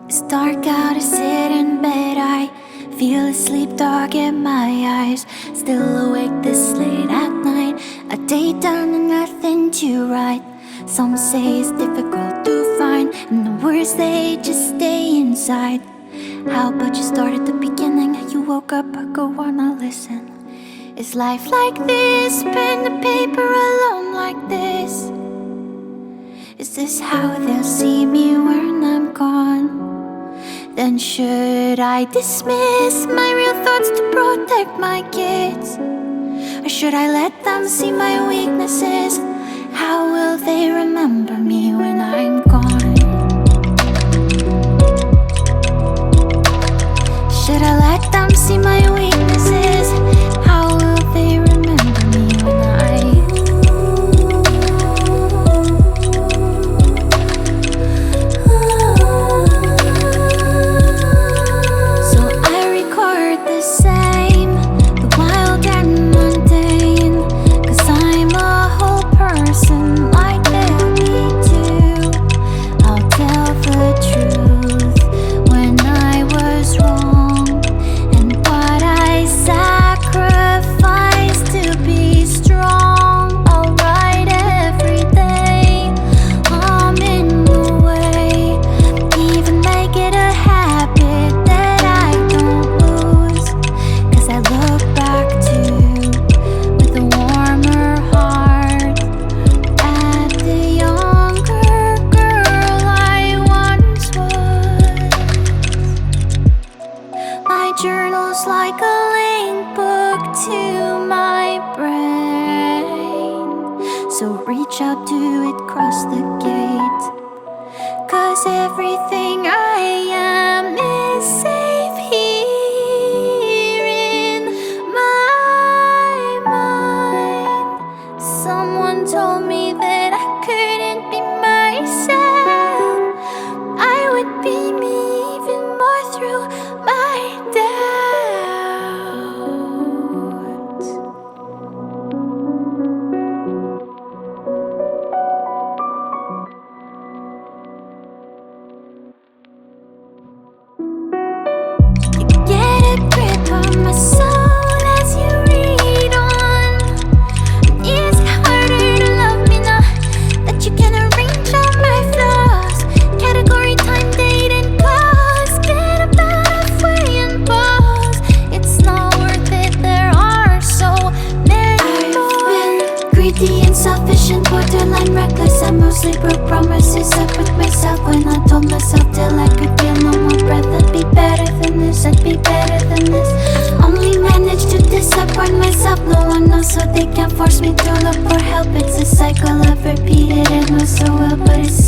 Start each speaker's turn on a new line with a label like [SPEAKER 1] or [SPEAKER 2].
[SPEAKER 1] It's dark out, I sit in bed, I feel asleep, dark in my eyes. Still awake this late at night, a day done and nothing to write. Some say it's difficult to find, and the words they just stay inside. How about you start at the beginning? You woke up, I go on, I'll listen. Is life like this? Pen to paper, alone like this? Is this how they'll see me when I'm gone? Then should I dismiss my real thoughts to protect my kids? Or should I let them see my weaknesses? How will they remember me when I'm gone? Should I let them see my weaknesses? How will they remember me when So I record the same, the wild and mundane, 'cause I'm a whole person like they'll be too. I'll tell the truth when I was wrong, and what I sacrificed to be strong. I'll write every day, I'm in the way, even make it a habit that I don't lose. 'Cause I look back to, with a warmer heart, at the younger girl I once was. My journal's like a link book to my brain, so reach out to it, cross the gate. 'Cause everything I am is safe here in my mind. Someone told me that I couldn't be myself. I would be me even more through my doubts. You get a grip on my soul as you read on. It's harder to love me now that you can arrange all my flaws. Category, time, date, and cause. Get about halfway and pause. It's not worth it, there are so many more. I've been greedy and selfish and borderline reckless. I mostly broke promises up with myself when I told myself till I could feel no more breath. I'd be better than this, I'd be better than this. Only managed to disappoint myself. No one knows, so they can't force me to look for help. It's a cycle I've repeated and know so well, but it's